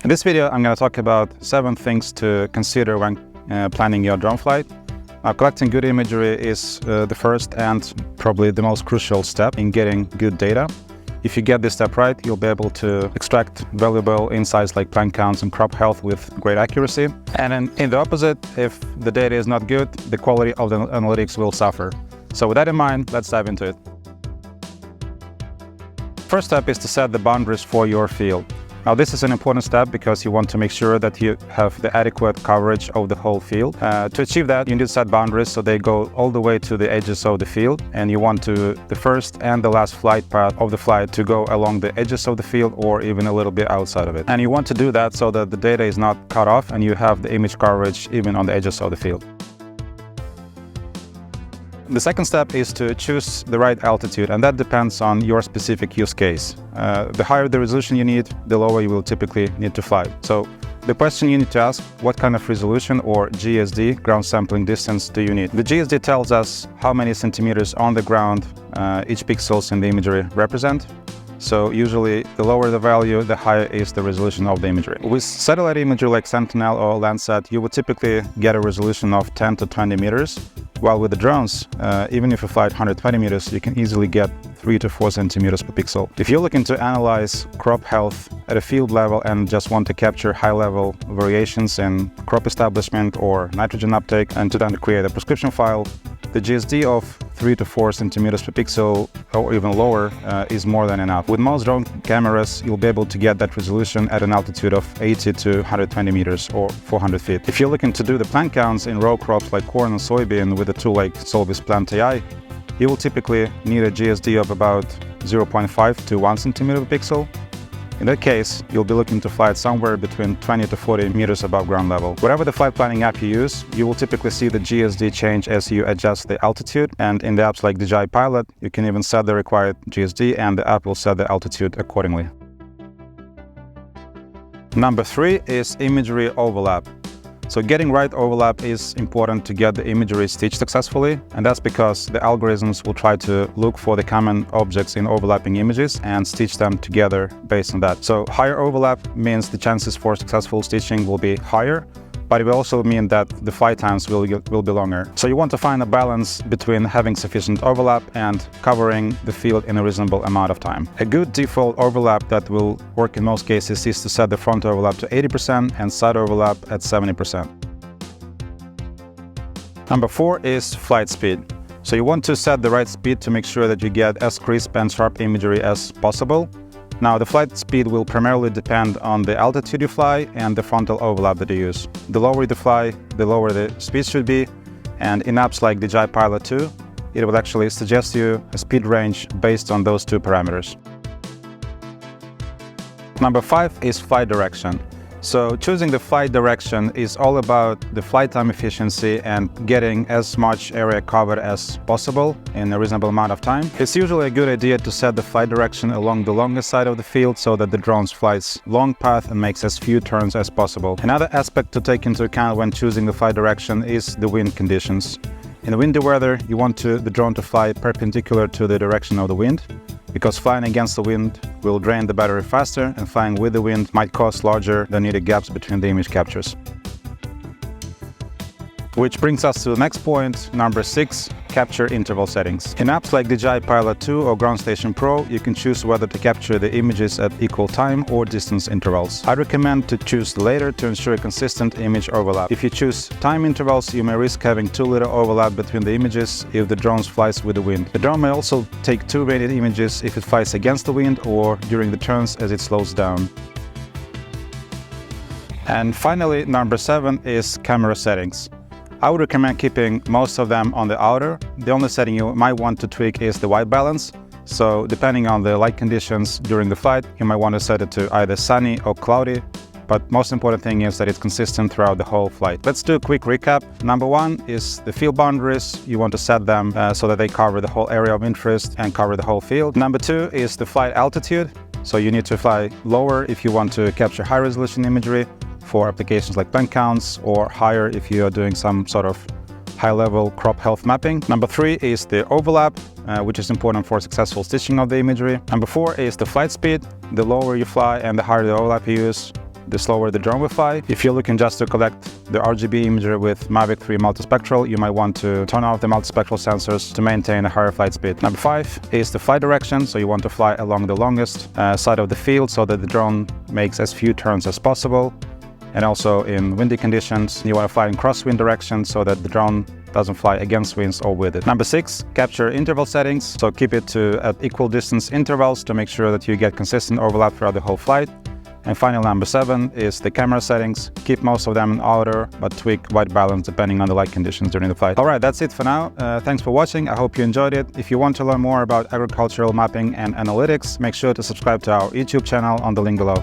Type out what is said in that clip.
In this video, I'm going to talk about 7 things to consider when planning your drone flight. Collecting good imagery is the first and probably the most crucial step in getting good data. If you get this step right, you'll be able to extract valuable insights like plane counts and crop health with great accuracy. And in the opposite, if the data is not good, the quality of the analytics will suffer. So with that in mind, let's dive into it. First step is to set the boundaries for your field. Now, this is an important step because you want to make sure that you have the adequate coverage of the whole field. To achieve that, you need to set boundaries so they go all the way to the edges of the field, and you want the first and the last flight path of the flight to go along the edges of the field or even a little bit outside of it. And you want to do that so that the data is not cut off and you have the image coverage even on the edges of the field. The second step is to choose the right altitude, and that depends on your specific use case. The higher the resolution you need, the lower you will typically need to fly. So the question you need to ask, what kind of resolution or GSD, ground sampling distance, do you need? The GSD tells us how many centimeters on the ground each pixels in the imagery represent. So usually the lower the value, the higher is the resolution of the imagery. With satellite imagery like Sentinel or Landsat, you would typically get a resolution of 10 to 20 meters. While with the drones, even if you fly at 120 meters, you can easily get 3 to 4 centimeters per pixel. If you're looking to analyze crop health at a field level and just want to capture high-level variations in crop establishment or nitrogen uptake and to then create a prescription file, the GSD of 3 to 4 centimeters per pixel or even lower is more than enough. With most drone cameras, you'll be able to get that resolution at an altitude of 80 to 120 meters or 400 feet. If you're looking to do the plant counts in row crops like corn and soybean with a tool like Solvis Plant AI, you will typically need a GSD of about 0.5 to 1 centimeter per pixel. In that case, you'll be looking to fly somewhere between 20 to 40 meters above ground level. Whatever the flight planning app you use, you will typically see the GSD change as you adjust the altitude, and in the apps like DJI Pilot, you can even set the required GSD and the app will set the altitude accordingly. Number 3 is imagery overlap. So getting right overlap is important to get the imagery stitched successfully, and that's because the algorithms will try to look for the common objects in overlapping images and stitch them together based on that. So higher overlap means the chances for successful stitching will be higher, but it will also mean that the flight times will be longer. So you want to find a balance between having sufficient overlap and covering the field in a reasonable amount of time. A good default overlap that will work in most cases is to set the front overlap to 80% and side overlap at 70%. Number 4 is flight speed. So you want to set the right speed to make sure that you get as crisp and sharp imagery as possible. Now, the flight speed will primarily depend on the altitude you fly and the frontal overlap that you use. The lower you fly, the lower the speed should be, and in apps like DJI Pilot 2, it will actually suggest you a speed range based on those 2 parameters. Number 5 is flight direction. So choosing the flight direction is all about the flight time efficiency and getting as much area covered as possible in a reasonable amount of time. It's usually a good idea to set the flight direction along the longest side of the field so that the drone flies long path and makes as few turns as possible. Another aspect to take into account when choosing the flight direction is the wind conditions. In windy weather, you want the drone to fly perpendicular to the direction of the wind, because flying against the wind will drain the battery faster, and flying with the wind might cause larger than needed gaps between the image captures. Which brings us to the next point, number 6, capture interval settings. In apps like DJI Pilot 2 or Ground Station Pro, you can choose whether to capture the images at equal time or distance intervals. I recommend to choose the latter to ensure a consistent image overlap. If you choose time intervals, you may risk having too little overlap between the images if the drone flies with the wind. The drone may also take too many images if it flies against the wind or during the turns as it slows down. And finally, number 7 is camera settings. I would recommend keeping most of them on the outer. The only setting you might want to tweak is the white balance. So depending on the light conditions during the flight, you might want to set it to either sunny or cloudy. But most important thing is that it's consistent throughout the whole flight. Let's do a quick recap. Number 1 is the field boundaries. You want to set them so that they cover the whole area of interest and cover the whole field. Number 2 is the flight altitude. So you need to fly lower if you want to capture high resolution imagery for applications like plant counts, or higher if you are doing some sort of high-level crop health mapping. Number 3 is the overlap, which is important for successful stitching of the imagery. Number 4 is the flight speed. The lower you fly and the higher the overlap you use, the slower the drone will fly. If you're looking just to collect the RGB imagery with Mavic 3 multispectral, you might want to turn off the multispectral sensors to maintain a higher flight speed. Number 5 is the flight direction. So you want to fly along the longest side of the field so that the drone makes as few turns as possible. And also in windy conditions, you want to fly in crosswind direction so that the drone doesn't fly against winds or with it. Number 6, capture interval settings. So keep it at equal distance intervals to make sure that you get consistent overlap throughout the whole flight. And finally, number 7 is the camera settings. Keep most of them in order, but tweak white balance depending on the light conditions during the flight. All right, that's it for now. Thanks for watching. I hope you enjoyed it. If you want to learn more about agricultural mapping and analytics, make sure to subscribe to our YouTube channel on the link below.